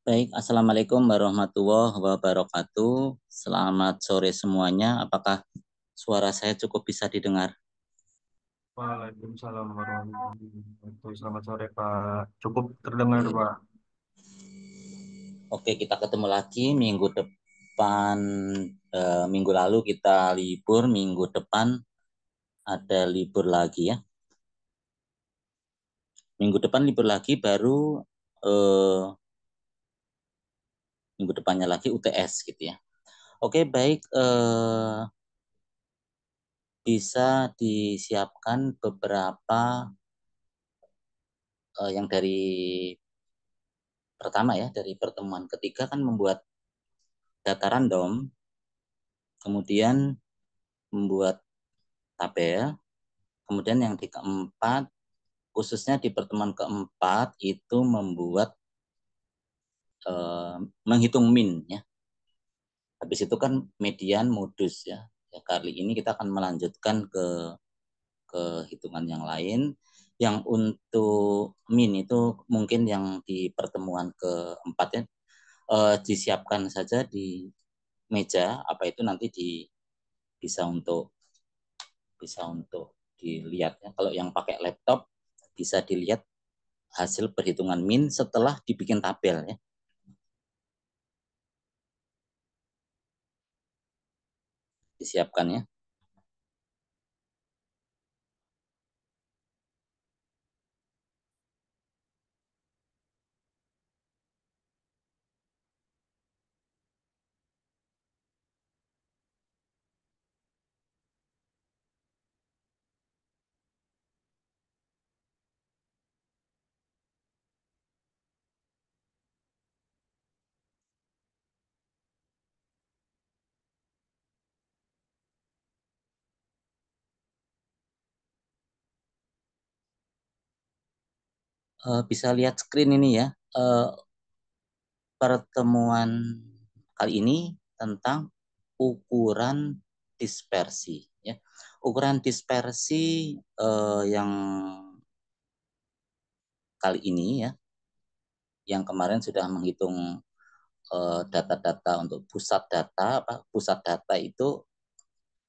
Baik, Assalamualaikum warahmatullahi wabarakatuh. Selamat sore semuanya. Apakah suara saya cukup bisa didengar? Waalaikumsalam warahmatullahi wabarakatuh. Selamat sore, Pak. Cukup terdengar, Oke, Pak. Oke, kita ketemu lagi minggu depan. Minggu lalu kita libur, minggu depan ada libur lagi ya. Minggu depan libur lagi, baru eh, minggu depannya lagi UTS gitu ya. Oke, baik. Bisa disiapkan beberapa yang dari pertama ya, dari pertemuan ketiga kan membuat data random, kemudian membuat tabel, kemudian yang di keempat, khususnya di pertemuan keempat itu membuat menghitung min ya. Habis itu kan median modus ya. Ya, kali ini kita akan melanjutkan ke hitungan yang lain. Yang untuk min itu mungkin yang di pertemuan keempat ya, disiapkan saja di meja, apa itu nanti bisa untuk bisa untuk dilihat ya. Kalau yang pakai laptop bisa dilihat hasil perhitungan min setelah dibikin tabel ya. Disiapkan ya. Bisa lihat screen ini ya. Pertemuan kali ini tentang ukuran dispersi ya. Ukuran dispersi yang kali ini ya, yang kemarin sudah menghitung data-data untuk pusat data. Pusat data itu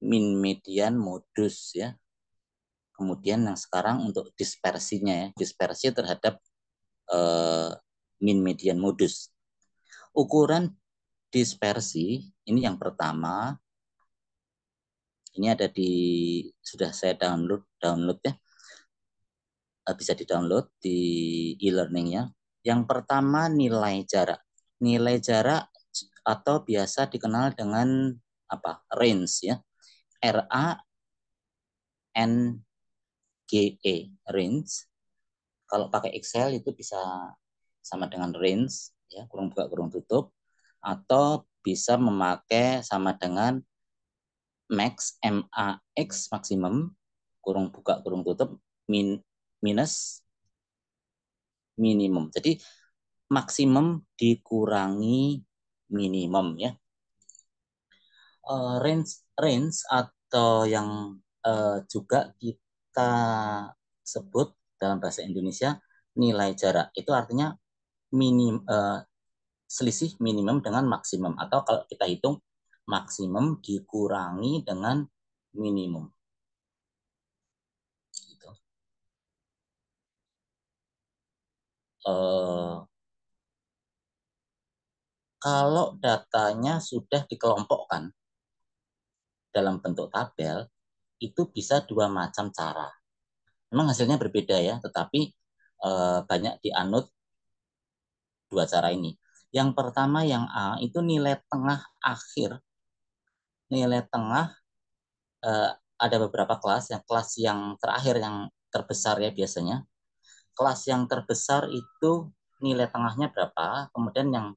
min, median, modus ya. Kemudian yang sekarang untuk dispersinya ya, dispersi terhadap eh, min, median, modus. Ukuran dispersi ini yang pertama, ini ada di, sudah saya download ya, bisa di-download di e-learningnya. Yang pertama nilai jarak. Nilai jarak atau biasa dikenal dengan apa? Range ya. RANGE, range. Kalau pakai Excel itu bisa sama dengan range ya, kurung buka kurung tutup, atau bisa memakai sama dengan max, MAX, maksimum, kurung buka kurung tutup, minus minimum. Jadi maksimum dikurangi minimum ya. Range atau yang juga kita sebut dalam bahasa Indonesia nilai jarak, itu artinya selisih minimum dengan maksimum, atau kalau kita hitung maksimum dikurangi dengan minimum gitu. uh, Kalau datanya sudah dikelompokkan dalam bentuk tabel, itu bisa dua macam cara. Memang hasilnya berbeda ya, tetapi banyak dianut dua cara ini. Yang pertama yang A itu nilai tengah akhir. Nilai tengah ada beberapa kelas. Yang kelas yang terakhir yang terbesar ya biasanya. Kelas yang terbesar itu nilai tengahnya berapa, kemudian yang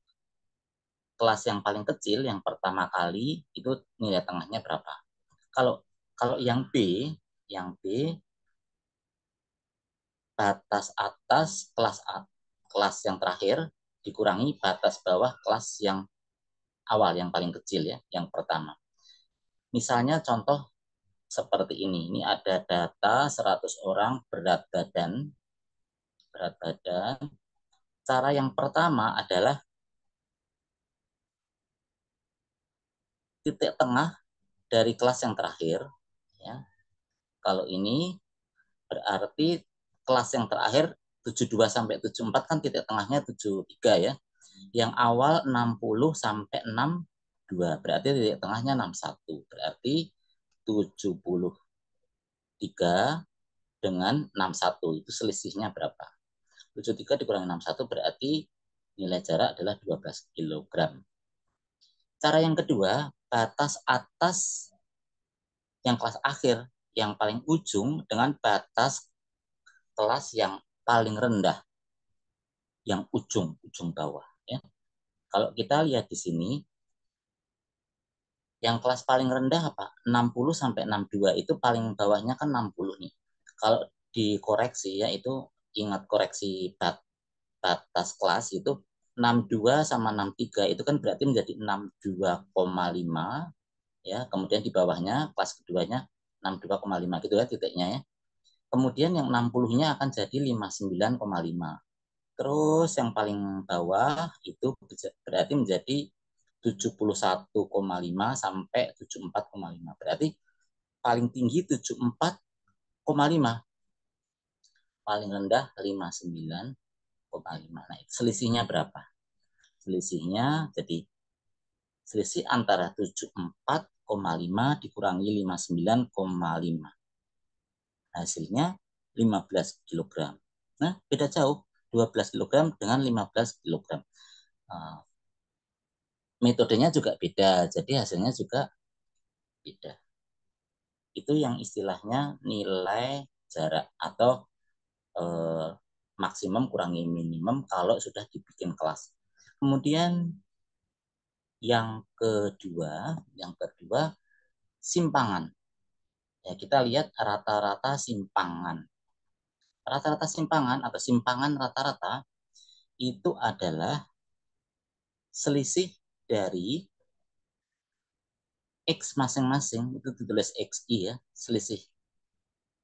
kelas yang paling kecil yang pertama kali itu nilai tengahnya berapa. Kalau kalau yang B batas atas kelas yang terakhir dikurangi batas bawah kelas yang awal, yang paling kecil ya, yang pertama. Misalnya contoh seperti ini. Ini ada data 100 orang berat badan. Berat badan. Cara yang pertama adalah titik tengah dari kelas yang terakhir. Ya. Kalau ini berarti kelas yang terakhir 72 sampai 74 kan titik tengahnya 73 ya. Yang awal 60 sampai 62 berarti titik tengahnya 61. Berarti 73 dengan 61 itu selisihnya berapa? 73 dikurangi 61 berarti nilai jarak adalah 12 kg. Cara yang kedua, batas atas yang kelas akhir, yang paling ujung dengan batas kelas yang paling rendah, yang ujung bawah. Ya. Kalau kita lihat di sini, yang kelas paling rendah apa? 60 sampai 62 itu paling bawahnya kan 60 nih. Kalau dikoreksi ya itu ingat koreksi batas kelas itu 62 sama 63 itu kan berarti menjadi 62,5 ya. Kemudian di bawahnya kelas keduanya 62,5 gitu ya titiknya ya. Kemudian yang 60-nya akan jadi 59,5. Terus yang paling bawah itu berarti menjadi 71,5 sampai 74,5. Berarti paling tinggi 74,5, paling rendah 59,5. Nah, selisihnya berapa? Selisihnya jadi selisih antara 74,5 dikurangi 59,5. Hasilnya 15 kg. Nah, beda jauh. 12 kg dengan 15 kg. Metodenya juga beda, jadi hasilnya juga beda. Itu yang istilahnya nilai jarak atau maksimum kurangi minimum kalau sudah dibikin kelas. Kemudian yang kedua simpangan. Ya, kita lihat rata-rata simpangan. Rata-rata simpangan atau simpangan rata-rata itu adalah selisih dari X masing-masing, itu ditulis XI ya, selisih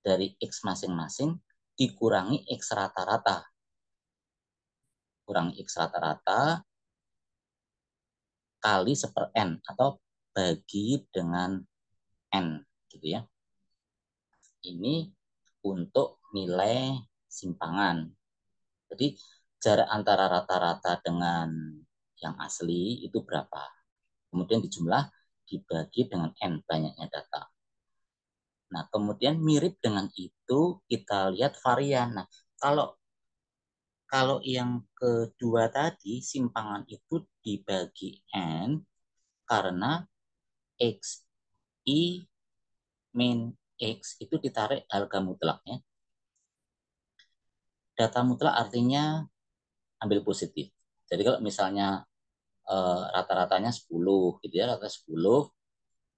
dari X masing-masing dikurangi X rata-rata. Kurangi X rata-rata kali 1/n atau bagi dengan N gitu ya. Ini untuk nilai simpangan. Jadi jarak antara rata-rata dengan yang asli itu berapa? Kemudian dijumlah dibagi dengan N banyaknya data. Nah, kemudian mirip dengan itu kita lihat varian. Nah, kalau yang kedua tadi simpangan itu dibagi N karena X I min X itu ditarik harga mutlaknya. Data mutlak artinya ambil positif. Jadi kalau misalnya rata-ratanya 10 gitu ya, rata 10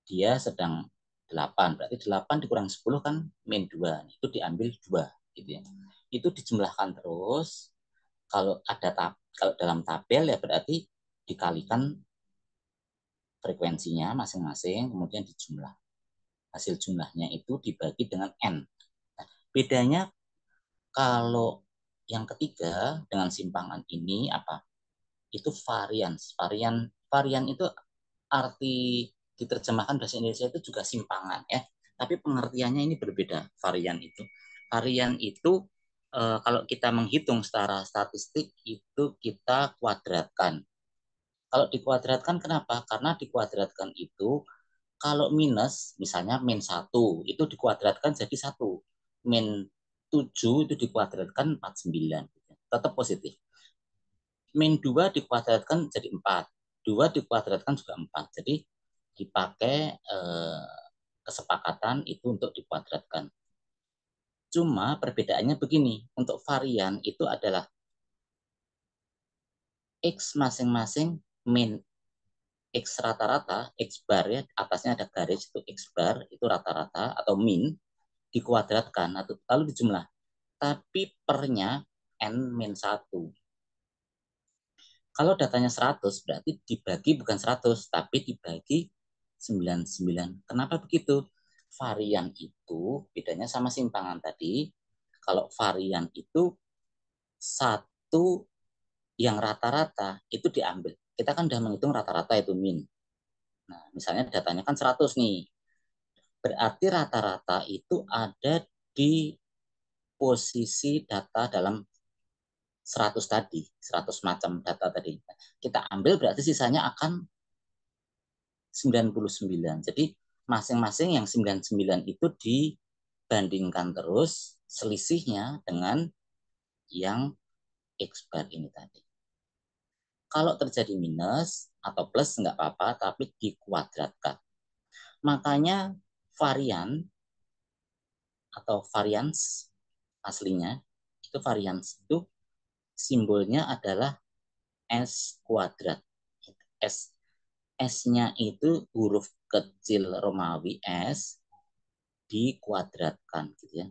dia sedang 8, berarti 8 dikurang 10 kan min 2, itu diambil 2 gitu ya. Itu dijumlahkan terus, kalau dalam tabel ya berarti dikalikan frekuensinya masing-masing, kemudian dijumlah. Hasil jumlahnya itu dibagi dengan N. Nah, bedanya kalau yang ketiga dengan simpangan ini apa? Itu varian. Varian itu arti diterjemahkan bahasa Indonesia itu juga simpangan ya. Tapi pengertiannya ini berbeda varian itu. Varian itu kalau kita menghitung secara statistik itu kita kuadratkan. Kalau dikuadratkan kenapa? Karena dikuadratkan itu kalau minus misalnya min 1 itu dikuadratkan jadi 1. Min 7 itu dikuadratkan 49. Tetap positif. Min 2 dikuadratkan jadi 4. 2 dikuadratkan juga 4. Jadi dipakai kesepakatan itu untuk dikuadratkan. Cuma perbedaannya begini, untuk varian itu adalah X masing-masing min X rata-rata, X bar ya, atasnya ada garis itu X bar, itu rata-rata atau min, dikuadratkan atau lalu dijumlah. Tapi pernya N min 1. Kalau datanya 100 berarti dibagi bukan 100 tapi dibagi 99. Kenapa begitu? Varian itu bedanya sama simpangan tadi. Kalau varian itu satu yang rata-rata itu diambil. Kita kan sudah menghitung rata-rata itu min. Nah, misalnya datanya kan 100 nih. Berarti rata-rata itu ada di posisi data dalam 100 tadi, 100 macam data tadi. Kita ambil berarti sisanya akan 99. Jadi masing-masing yang 99 itu dibandingkan terus selisihnya dengan yang X bar ini tadi. Kalau terjadi minus atau plus nggak apa-apa, tapi dikuadratkan. Makanya varian atau varians aslinya, itu varians itu simbolnya adalah S kuadrat. S S-nya itu huruf kecil Romawi S dikuadratkan gitu ya.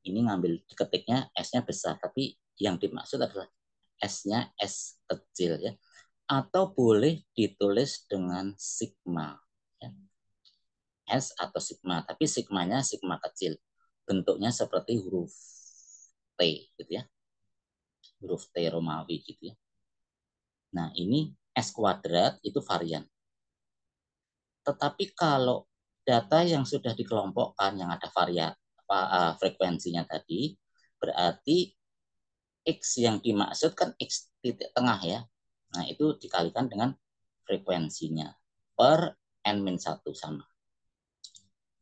Ini ngambil ketiknya S-nya besar, tapi yang dimaksud adalah S-nya S kecil ya. Atau boleh ditulis dengan sigma ya. S atau sigma, tapi sigmanya sigma kecil. Bentuknya seperti huruf T gitu ya. Huruf T Romawi gitu ya. Nah, ini S kuadrat itu varian. Tetapi kalau data yang sudah dikelompokkan yang ada frekuensinya tadi, berarti X yang dimaksud kan X titik tengah ya. Nah, itu dikalikan dengan frekuensinya per N-1 sama.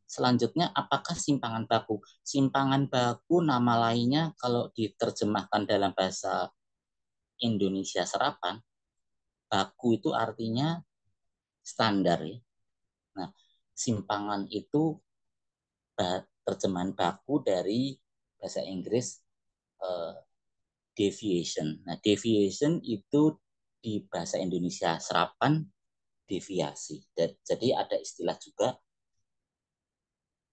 Selanjutnya, apakah simpangan baku? Simpangan baku nama lainnya kalau diterjemahkan dalam bahasa Indonesia serapan, baku itu artinya standar ya. Nah, simpangan itu terjemahan baku dari bahasa Inggris deviation. Nah, deviation itu di bahasa Indonesia serapan deviasi. Jadi ada istilah juga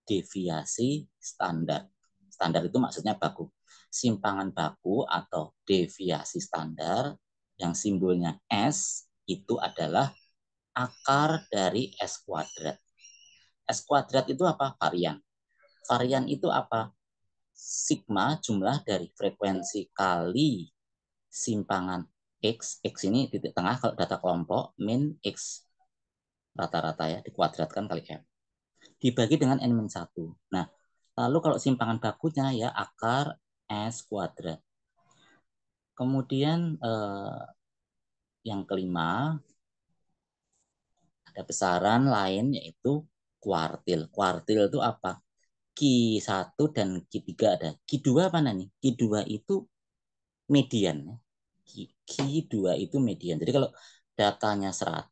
deviasi standar. Standar itu maksudnya baku. Simpangan baku atau deviasi standar yang simbolnya S itu adalah akar dari S kuadrat. S kuadrat itu apa? Varian. Varian itu apa? Sigma jumlah dari frekuensi kali simpangan X. X ini titik tengah kalau data kelompok, min X rata-rata ya, dikuadratkan kali M. Dibagi dengan N-1. Nah, lalu kalau simpangan bakunya ya akar S kuadrat. Kemudian yang kelima, ada besaran lain yaitu kuartil. Kuartil itu apa? Q1 dan Q3 ada. Q2 mana nih? Q2 itu median. Q2 itu median. Jadi kalau datanya 100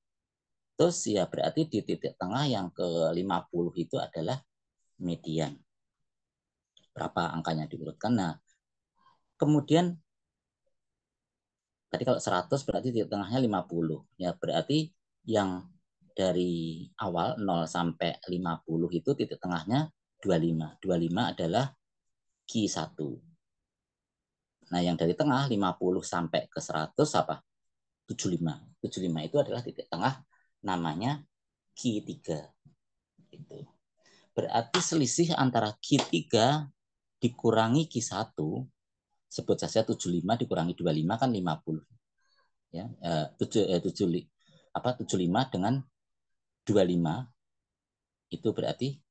ya berarti di titik tengah yang ke-50 itu adalah median. Berapa angkanya diurutkan. Nah, kemudian tadi kalau 100 berarti titik tengahnya 50. Ya berarti yang dari awal 0 sampai 50 itu titik tengahnya 25. 25 adalah Q1. Nah, yang dari tengah 50 sampai ke 100 apa? 75. 75 itu adalah titik tengah namanya Q3. Gitu. Berarti selisih antara Q3 dikurangi Q1, sebut saja 75 dikurangi 25 kan 50. Ya, 75 dengan 25 itu berarti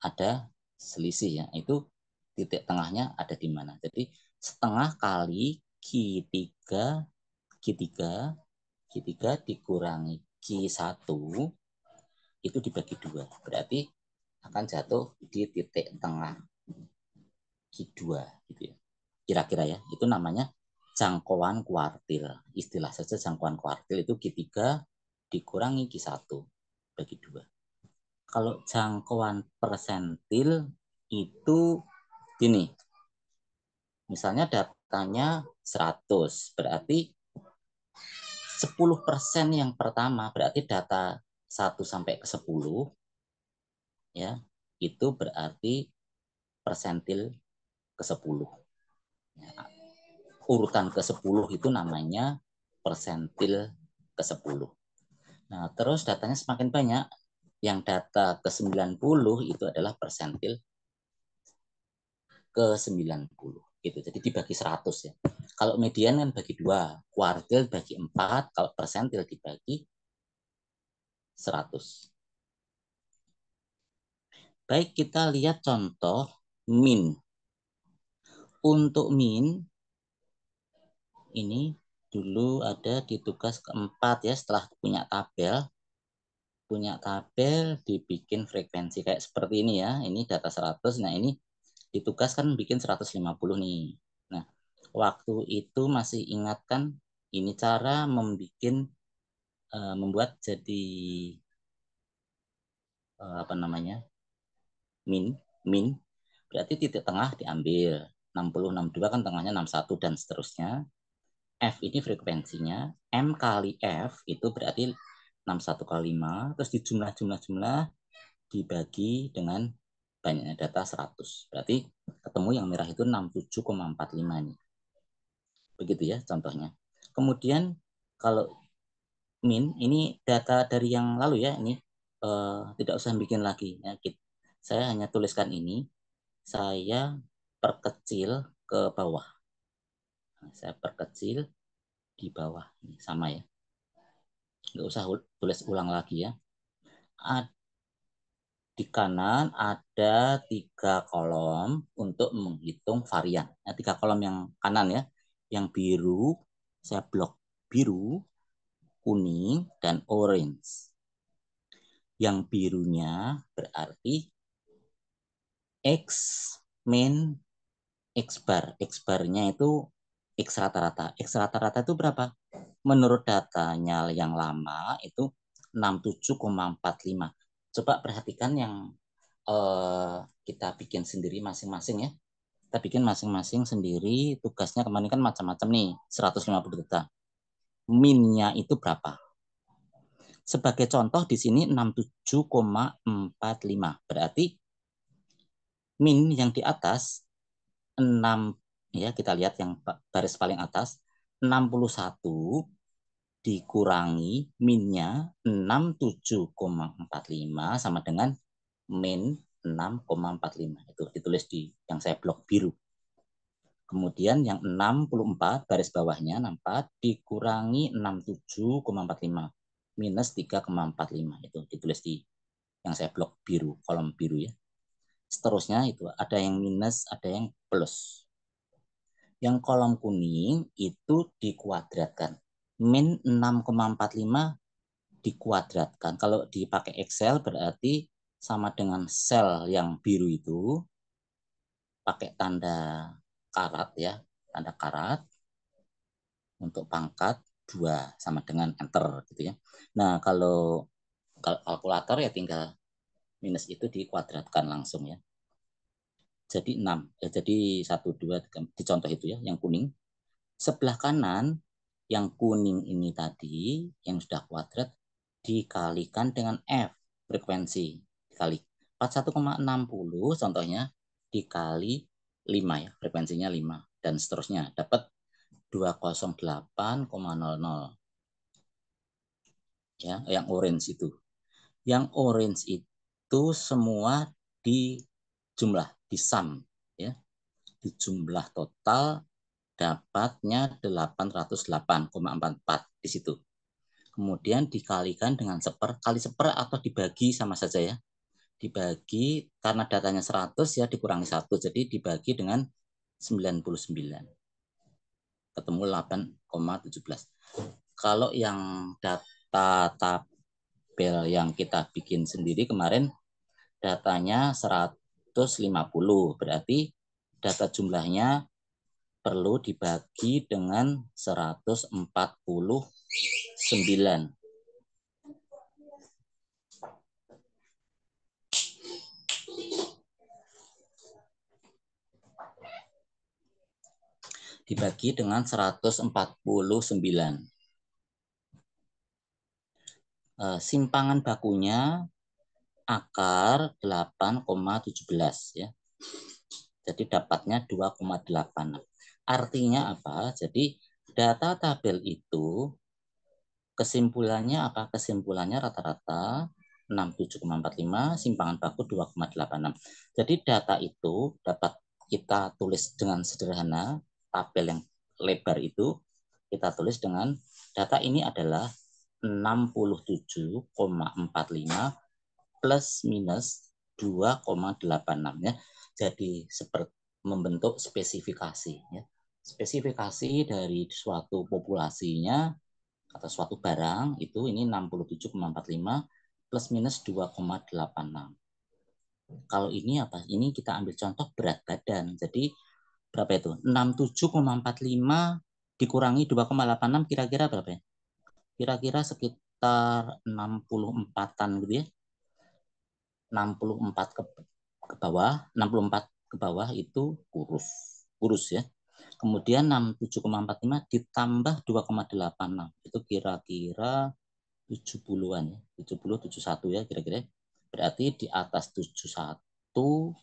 ada selisih ya. Itu titik tengahnya ada di mana. Jadi setengah kali Q3 Q3 Q3 dikurangi Q1 itu dibagi 2. Berarti akan jatuh di titik tengah Q2 gitu ya. Kira-kira ya. Itu namanya jangkauan kuartil. Istilah saja jangkauan kuartil itu Q3 dikurangi Q1 bagi 2. Kalau jangkauan persentil itu gini. Misalnya datanya 100, berarti 10% yang pertama berarti data 1 sampai ke 10 ya. Itu berarti persentil ke 10. Ya, urutan ke 10 itu namanya persentil ke 10. Nah, terus datanya semakin banyak. Yang data ke 90 itu adalah persentil ke 90 gitu. Jadi dibagi 100 ya. Kalau median kan bagi 2, kuartil bagi 4, kalau persentil dibagi 100. Baik, kita lihat contoh min. Untuk min, ini dulu ada di tugas keempat ya, setelah punya tabel dibikin frekuensi kayak seperti ini ya. Ini data 100. Nah, ini di tugas kan bikin 150 nih. Nah, waktu itu masih ingat kan ini cara membuat jadi apa namanya? Min berarti titik tengah diambil 60, 62 kan tengahnya 61 dan seterusnya. F ini frekuensinya, M kali F itu berarti 61 kali 5, terus dijumlah dibagi dengan banyaknya data 100. Berarti ketemu yang merah itu 67,45 nih. Begitu ya contohnya. Kemudian kalau min ini data dari yang lalu ya, ini tidak usah bikin lagi ya. Saya hanya tuliskan ini, saya perkecil ke bawah. Saya perkecil di bawah. Ini sama ya. Nggak usah tulis ulang lagi ya. Di kanan ada 3 kolom untuk menghitung varian. Nah, 3 kolom yang kanan ya. Yang biru, saya blok biru, kuning, dan orange. Yang birunya berarti X min X bar. X barnya itu X rata-rata. X rata-rata itu berapa? Menurut datanya yang lama itu 67,45. Coba perhatikan yang kita bikin sendiri masing-masing ya. Kita bikin masing-masing sendiri. Tugasnya kemarin kan macam-macam nih. 150 data. Minnya itu berapa? Sebagai contoh di sini 67,45. Berarti min yang di atas 6 ya, kita lihat yang baris paling atas 61 dikurangi minnya 67,45 sama dengan min 6,45. Itu ditulis di yang saya blok biru. Kemudian yang 64 baris bawahnya 64 dikurangi 67,45 minus 3,45. Itu ditulis di yang saya blok biru, kolom biru ya. Seterusnya itu ada yang minus, ada yang plus. Yang kolom kuning itu dikuadratkan. Min 6,45 dikuadratkan. Kalau dipakai Excel berarti sama dengan sel yang biru itu pakai tanda karat ya, tanda karat untuk pangkat 2 sama dengan enter gitu ya. Nah, kalau kalkulator ya tinggal minus itu dikuadratkan langsung ya. Jadi 6. Ya, jadi 1 2 di contoh itu ya, yang kuning. Sebelah kanan yang kuning ini tadi yang sudah kuadrat dikalikan dengan F frekuensi dikali 41,60 contohnya dikali 5 ya, frekuensinya 5 dan seterusnya dapat 208,00 ya, yang orange itu. Yang orange itu semua di jumlah, di sum ya. Di jumlah total dapatnya 808,44 di situ. Kemudian dikalikan dengan kali seper atau dibagi sama saja ya. Dibagi karena datanya 100 ya dikurangi 1. Jadi dibagi dengan 99. Ketemu 8,17. Kalau yang data tabel yang kita bikin sendiri kemarin datanya 150. Berarti data jumlahnya perlu dibagi dengan 149. Dibagi dengan 149. Simpangan bakunya akar 8,17 ya. Jadi dapatnya 2,8. Artinya apa? Jadi data tabel itu kesimpulannya apa? Kesimpulannya rata-rata 67,45, simpangan baku 2,86. Jadi data itu dapat kita tulis dengan sederhana, tabel yang lebar itu kita tulis dengan data ini adalah 67,45 plus minus 2,86 ya. Jadi seperti membentuk spesifikasi ya. Spesifikasi dari suatu populasinya atau suatu barang itu ini 67,45 plus minus 2,86. Kalau ini apa? Ini kita ambil contoh berat badan. Jadi berapa itu? 67,45 dikurangi 2,86 kira-kira berapa ya? Kira-kira sekitar 64-an gitu ya. 64 ke bawah, 64 ke bawah itu kurus. Kurus ya. Kemudian 67,45 ditambah 2,86 itu kira-kira 70-an ya. 70 71 ya kira-kira. Berarti di atas 71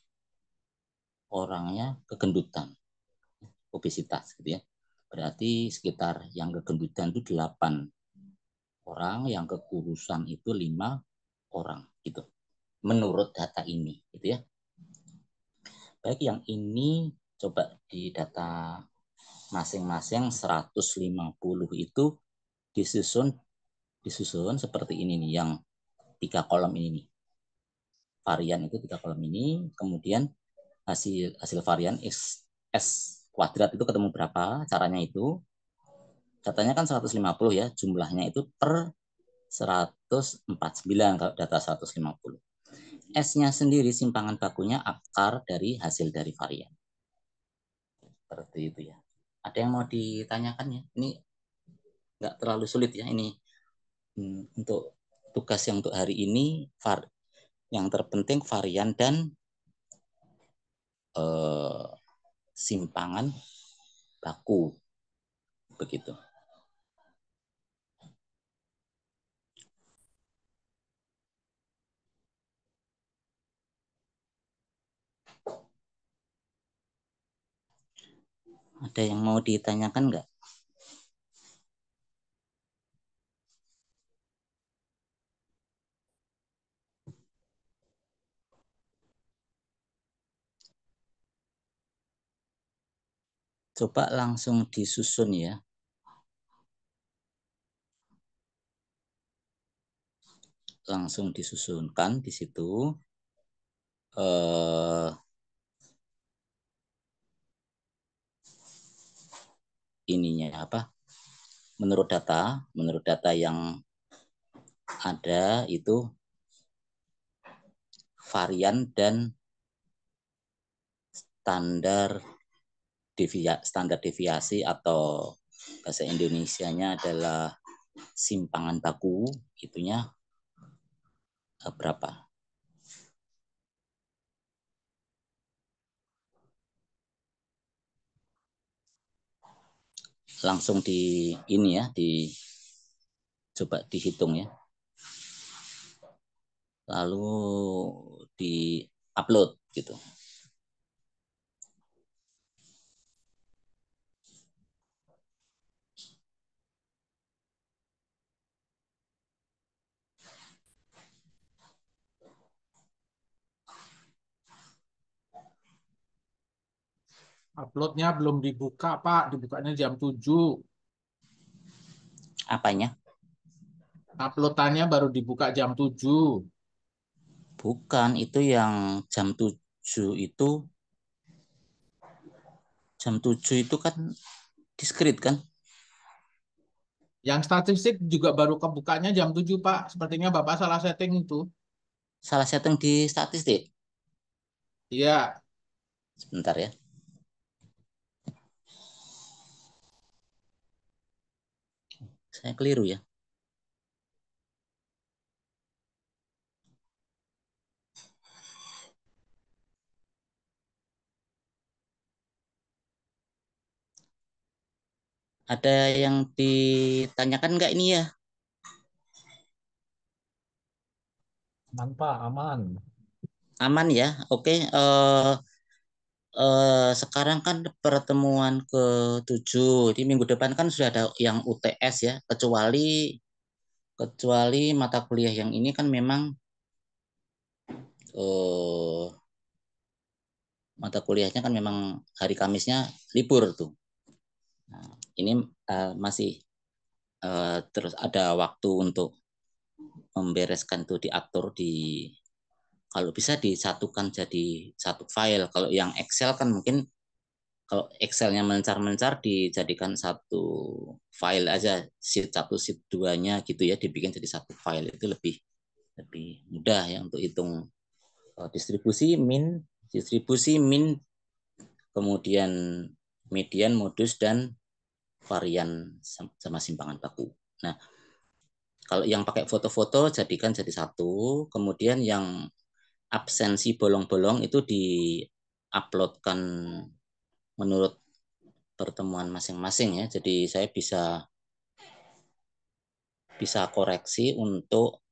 orangnya kegendutan, obesitas gitu ya. Berarti sekitar yang kegendutan itu 8 orang, yang kekurusan itu 5 orang gitu. Menurut data ini gitu ya. Baik, yang ini coba di data masing-masing 150 itu disusun seperti ini nih, yang 3 kolom ini nih. Varian itu 3 kolom ini, kemudian hasil varian S kuadrat itu ketemu berapa, caranya itu datanya kan 150 ya, jumlahnya itu per 149 kalau data 150. S-nya sendiri simpangan bakunya akar dari hasil dari varian. Seperti itu ya. Ada yang mau ditanyakan ya? Ini nggak terlalu sulit ya ini. Untuk tugas yang untuk hari ini, yang terpenting varian dan simpangan baku. Begitu. Ada yang mau ditanyakan nggak? Coba langsung disusun ya. Langsung disusunkan di situ. Ininya apa? Menurut data yang ada itu varian dan standar deviasi atau bahasa Indonesianya adalah simpangan baku, itunya berapa? Langsung di ini ya, coba dihitung ya. Lalu di upload gitu. Uploadnya belum dibuka, Pak. Dibukanya jam 7. Apanya? Uploadannya baru dibuka jam 7. Bukan, itu yang jam 7 itu kan diskrit kan? Yang statistik juga baru kebukanya jam 7, Pak. Sepertinya Bapak salah setting itu. Salah setting di statistik. Iya. Sebentar ya. Saya keliru ya. Ada yang ditanyakan nggak ini ya? Aman, Pak. Aman. Aman ya. Oke. Sekarang kan pertemuan ke-7. Di minggu depan kan sudah ada yang UTS ya. Kecuali mata kuliah yang ini kan memang eh, mata kuliahnya kan memang hari Kamisnya libur tuh. Nah, ini masih terus ada waktu untuk membereskan itu, diatur di, kalau bisa disatukan jadi satu file. Kalau yang Excel kan mungkin kalau Excelnya mencar-mencar dijadikan satu file aja, sheet satu, sheet duanya gitu ya, dibikin jadi satu file, itu lebih lebih mudah ya untuk hitung distribusi min, kemudian median, modus, dan varian sama simpangan baku. Nah, kalau yang pakai foto-foto jadikan jadi satu, kemudian yang absensi bolong-bolong itu di-uploadkan menurut pertemuan masing-masing ya. Jadi saya bisa bisa koreksi untuk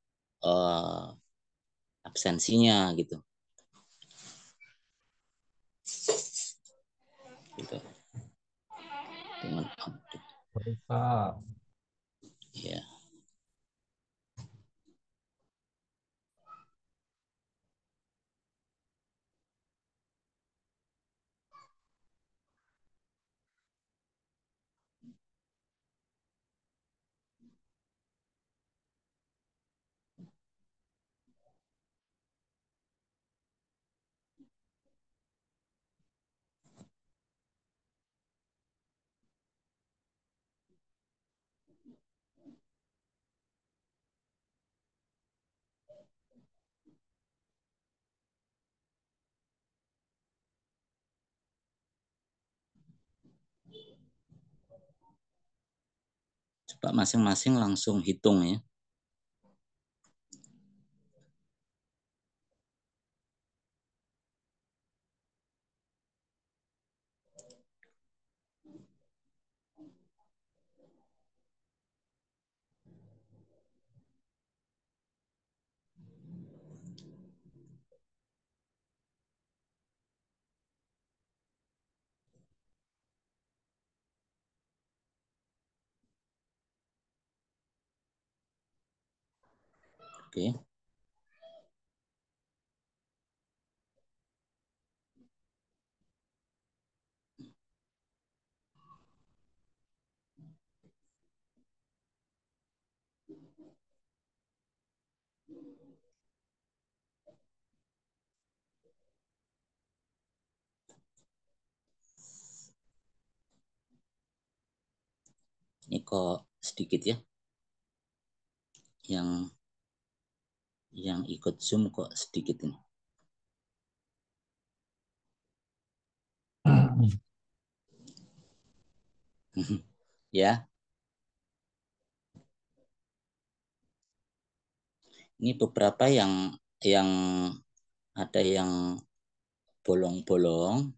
absensinya gitu. Gitu. Dengan update. Pak. Ya. Coba masing-masing langsung hitung ya. Oke. Ini kok sedikit ya. Yang ikut Zoom kok sedikit ini. Ya, ini beberapa yang ada yang bolong-bolong,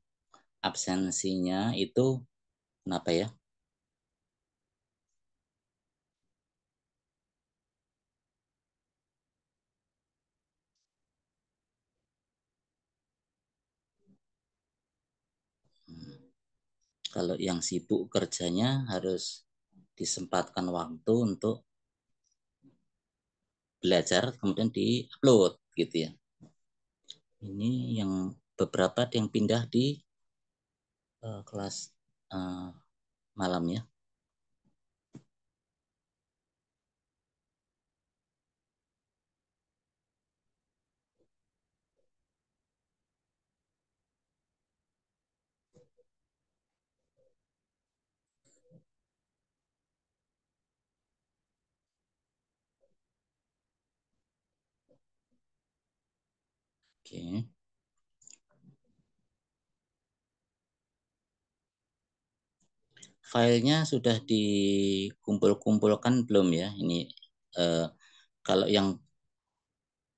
absensinya itu kenapa ya? Kalau yang sibuk kerjanya harus disempatkan waktu untuk belajar, kemudian di-upload gitu ya. Ini yang beberapa yang pindah di kelas malam ya. Oke. Filenya sudah dikumpul-kumpulkan belum ya? Ini kalau yang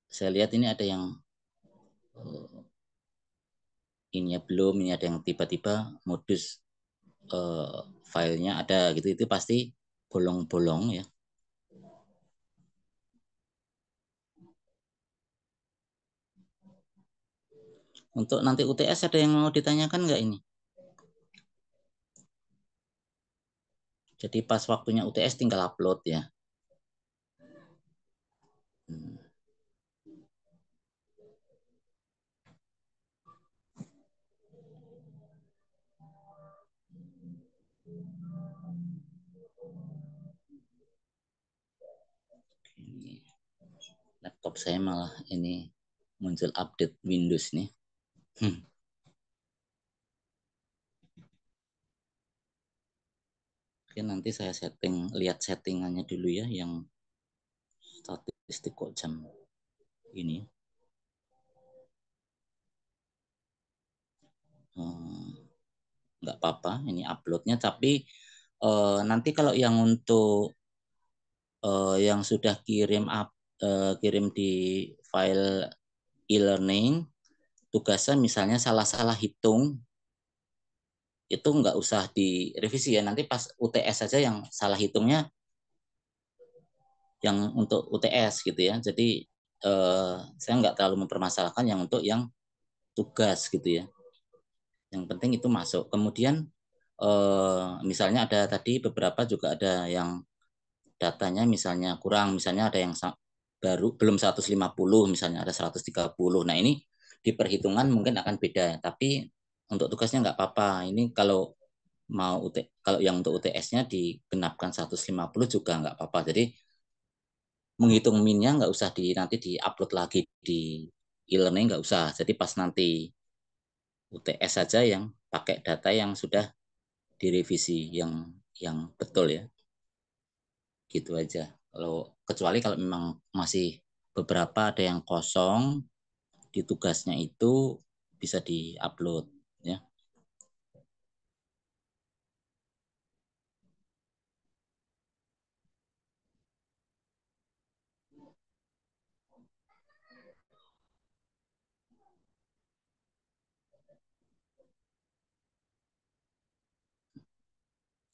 saya lihat ini ada yang ini ya belum, ini ada yang tiba-tiba modus filenya ada gitu, itu pasti bolong-bolong ya. Untuk nanti UTS ada yang mau ditanyakan nggak ini? Jadi pas waktunya UTS tinggal upload ya. Hmm. Laptop saya malah ini muncul update Windows nih. Oke, nanti saya lihat settingannya dulu ya, yang statistik kok jam ini. Nggak apa-apa, ini uploadnya. Tapi nanti kalau yang untuk yang sudah kirim di file e-learning, tugasnya misalnya salah-salah hitung, itu nggak usah direvisi ya. Nanti pas UTS saja yang salah hitungnya, yang untuk UTS gitu ya. Jadi saya nggak terlalu mempermasalahkan yang untuk yang tugas gitu ya. Yang penting itu masuk. Kemudian misalnya ada tadi beberapa juga ada yang datanya misalnya kurang, misalnya ada yang baru belum 150, misalnya ada 130. Nah, ini di perhitungan mungkin akan beda, tapi untuk tugasnya nggak apa-apa. Ini kalau kalau yang untuk UTS-nya digenapkan 150 juga nggak apa-apa. Jadi menghitung min-nya nggak usah nanti di-upload lagi di e-learning, nggak usah. Jadi pas nanti UTS saja yang pakai data yang sudah direvisi yang betul ya. Gitu aja. Kecuali kalau memang masih beberapa ada yang kosong di tugasnya, itu bisa di-upload ya.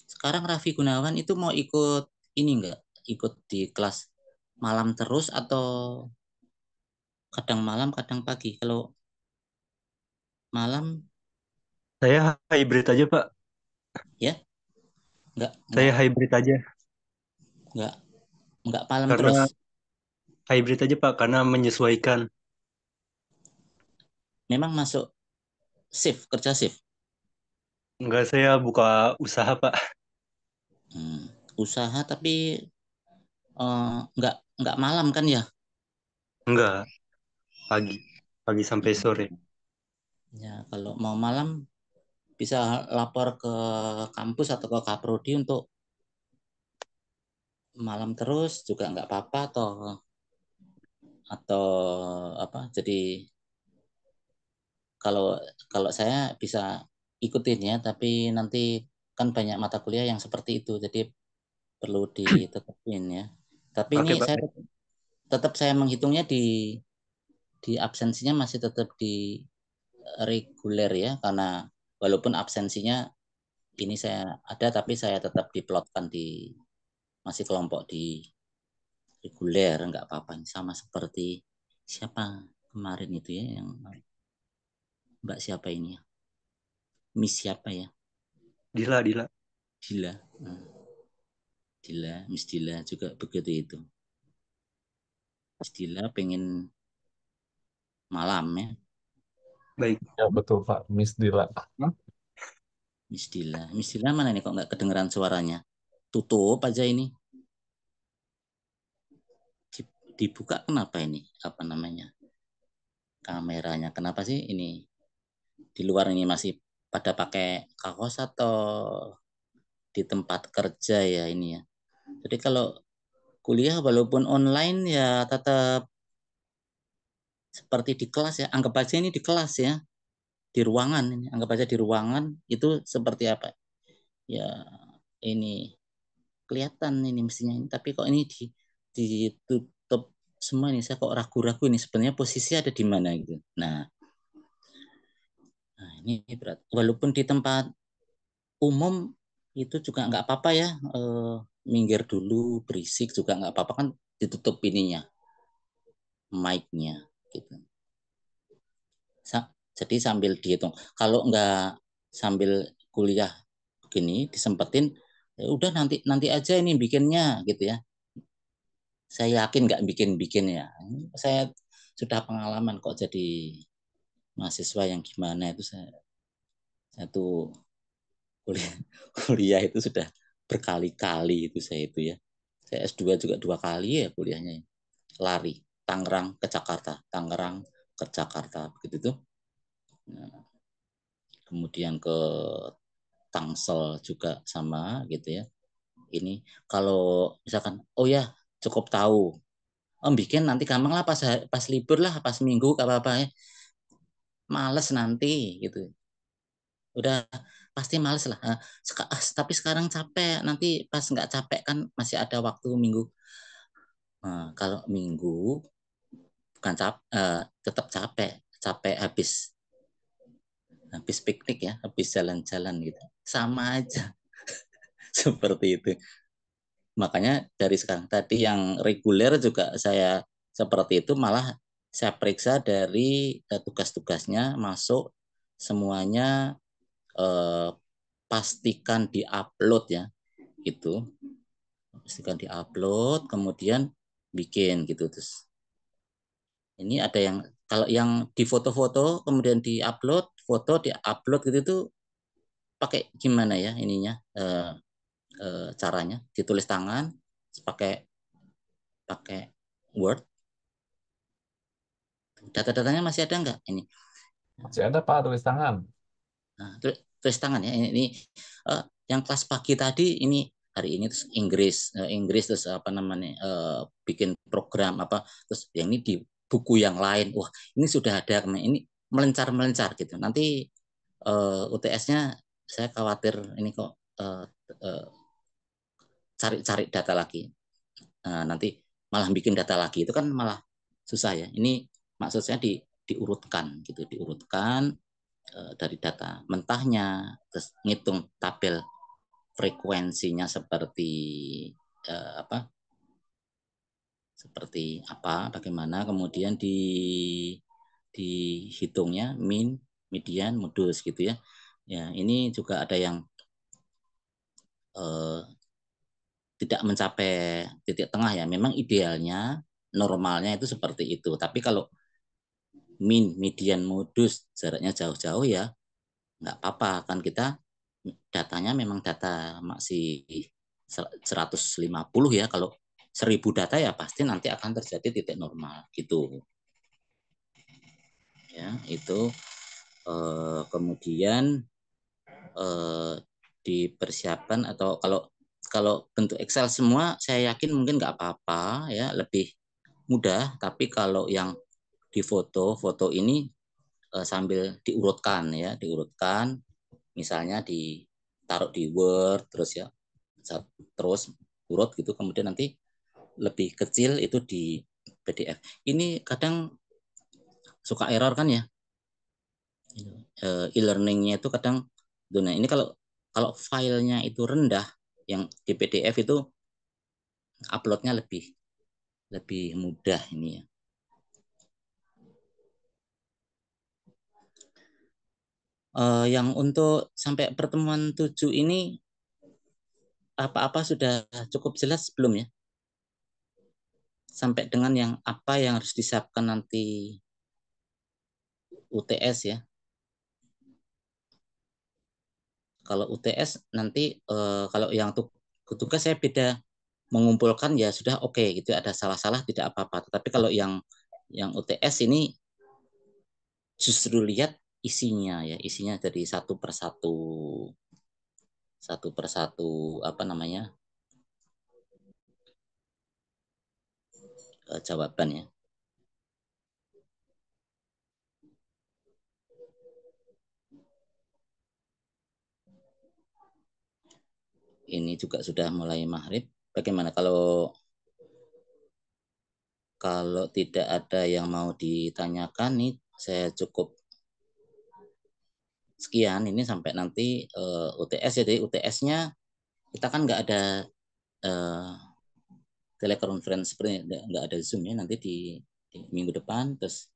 Sekarang Raffi Gunawan itu mau ikut ini enggak? Ikut di kelas malam terus atau kadang malam, kadang pagi? Kalau malam Saya hybrid aja, Pak. ya Saya hybrid aja. enggak enggak malam terus. Karena hybrid aja, Pak. Karena menyesuaikan. Memang masuk shift, kerja shift. Enggak, saya buka usaha, Pak. Usaha tapi enggak malam kan ya? Enggak, pagi. Pagi sampai sore. Ya, kalau mau malam bisa lapor ke kampus atau ke Kaprodi untuk malam terus juga nggak apa-apa, atau apa. Jadi kalau kalau saya bisa ikutin ya, tapi nanti kan banyak mata kuliah yang seperti itu, jadi perlu ditetapin ya. Tapi Oke, ini Pak. tetap saya menghitungnya di absensinya masih tetap di reguler ya, karena walaupun absensinya ini saya ada, tapi saya tetap diplotkan masih kelompok di reguler, nggak apa-apa. Sama seperti siapa kemarin itu ya, yang Mbak siapa ini ya, Miss siapa ya, Dila, Dila. Dila. Miss Dila juga begitu itu. Miss Dila pengen malam ya. Baik. Ya betul Pak, Miss Dila. Miss Dila mana nih, kok nggak kedengeran suaranya? Tutup aja ini. Dibuka kenapa ini? Apa namanya? Kameranya. Kenapa sih ini di luar ini masih pada pakai kaos atau di tempat kerja ya ini ya. Jadi kalau kuliah walaupun online ya tetap seperti di kelas ya. Anggap aja ini di kelas ya, di ruangan ini. Anggap aja di ruangan itu seperti apa? Ya ini kelihatan ini mestinya ini, tapi kok ini ditutup semua ini. Saya kok ragu-ragu ini sebenarnya posisi ada di mana gitu. Nah, ini berat. Walaupun di tempat umum itu juga nggak apa-apa ya, minggir dulu berisik juga nggak apa-apa kan, ditutup ininya, mic-nya gitu. Jadi sambil dihitung, kalau nggak sambil kuliah begini disempetin, ya udah nanti nanti aja ini bikinnya gitu ya. Saya yakin nggak bikin ya. Saya sudah pengalaman kok jadi mahasiswa yang gimana itu. Saya tuh kuliah kuliah itu sudah berkali-kali itu saya itu ya. Saya S2 juga 2 kali ya kuliahnya, lari Tangerang ke Jakarta, Tangerang ke Jakarta, begitu tuh. Nah, kemudian ke Tangsel juga sama gitu ya. Ini kalau misalkan, oh ya cukup tahu, bikin nanti gampang lah pas libur lah, pas minggu gak apa-apa ya. Males nanti gitu. Udah pasti males lah. Tapi sekarang capek, nanti pas nggak capek kan masih ada waktu minggu. Kalau minggu bukan tetap capek habis piknik ya, habis jalan-jalan gitu. Sama aja seperti itu. Makanya dari sekarang tadi yang reguler juga saya seperti itu, malah saya periksa dari tugas-tugasnya masuk semuanya, pastikan diupload ya, gitu. Pastikan diupload, kemudian bikin gitu. Terus ini ada yang kalau yang di foto-foto kemudian diupload, foto diupload gitu tuh pakai gimana ya ininya, caranya ditulis tangan pakai Word. Data-datanya masih ada nggak ini? Masih ada Pak tulis tangan. Nah, tulis tangan ya. Ini yang kelas pagi tadi ini hari ini terus Inggris terus apa namanya, bikin program apa, terus yang ini di buku yang lain. Wah, ini sudah ada, ini melencar gitu. Nanti UTS-nya saya khawatir ini kok cari data lagi. Nanti malah bikin data lagi itu kan malah susah ya. Ini maksud saya diurutkan gitu, diurutkan dari data mentahnya, terus ngitung tabel frekuensinya seperti apa, bagaimana, kemudian dihitungnya min, median, modus gitu ya. Ya, ini juga ada yang tidak mencapai titik tengah ya. Memang idealnya normalnya itu seperti itu. Tapi kalau min, median, modus jaraknya jauh-jauh ya nggak apa-apa, kan kita datanya memang data masih 150 ya. Kalau 1000 data ya pasti nanti akan terjadi titik normal gitu ya. Itu kemudian dipersiapkan, atau kalau bentuk Excel semua saya yakin mungkin nggak apa-apa ya, lebih mudah. Tapi kalau yang di foto ini sambil diurutkan ya, misalnya ditaruh di Word terus ya, terus urut gitu, kemudian nanti lebih kecil itu di PDF. Ini kadang suka error kan ya, e-learningnya itu kadang. Nah ini kalau filenya itu rendah, yang di PDF itu uploadnya lebih mudah ini ya. Yang untuk sampai pertemuan 7 ini apa-apa sudah cukup jelas belum ya? Sampai dengan yang apa yang harus disiapkan nanti UTS ya. Kalau UTS nanti kalau yang tugas saya beda, mengumpulkan ya sudah oke gitu, ada salah-salah tidak apa-apa. Tapi kalau yang UTS ini justru lihat isinya ya, isinya dari satu persatu apa namanya, jawabannya. Ini juga sudah mulai maghrib. Bagaimana kalau tidak ada yang mau ditanyakan nih, saya cukup sekian ini sampai nanti UTS. Jadi UTS-nya kita kan nggak ada teleconference seperti nggak ada Zoom ya, nanti di minggu depan, terus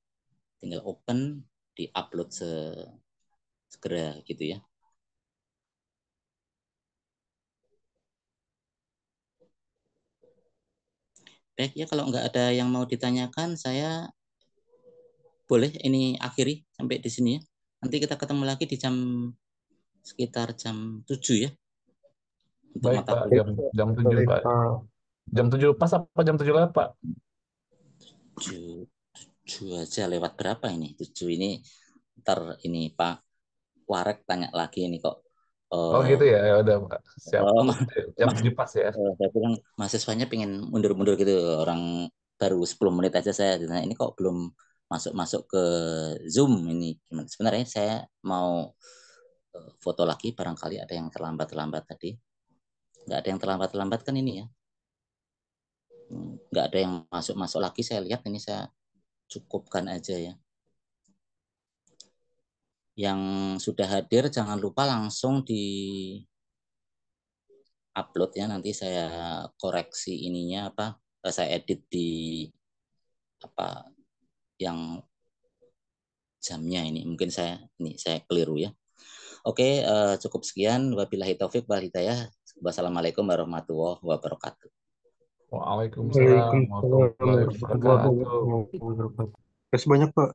tinggal open, di-upload segera gitu ya. Baik ya, kalau nggak ada yang mau ditanyakan, saya boleh ini akhiri sampai di sini ya. Nanti kita ketemu lagi di sekitar jam 7 ya. Untuk Baik mata Pak, kuliah. jam 7 Pak. Jam 7 pas apa jam 7 lewat Pak? 7 aja lewat berapa ini? 7 ini ntar ini Pak Warek tanya lagi ini kok. Oh gitu ya, ya udah Pak. Siap. Oh, Jam 7 pas ya. saya bilang mahasiswanya pengen mundur-mundur gitu, orang baru 10 menit aja saya ditanya, ini kok belum masuk-masuk ke Zoom ini gimana? Sebenarnya saya mau foto lagi, barangkali ada yang terlambat-terlambat tadi. Nggak ada yang terlambat-terlambat kan ini ya. Nggak ada yang masuk-masuk lagi, saya lihat ini saya cukupkan aja ya. Yang sudah hadir jangan lupa langsung di upload ya, nanti saya koreksi ininya apa, saya edit di apa yang jamnya ini, mungkin saya keliru ya. Oke, cukup sekian, wabillahi taufik wal hidayah. Wassalamualaikum warahmatullahi wabarakatuh. Waalaikumsalam warahmatullahi Waalaikumsalam wabarakatuh. warahmatullahi wabarakatuh. Terima kasih banyak Pak.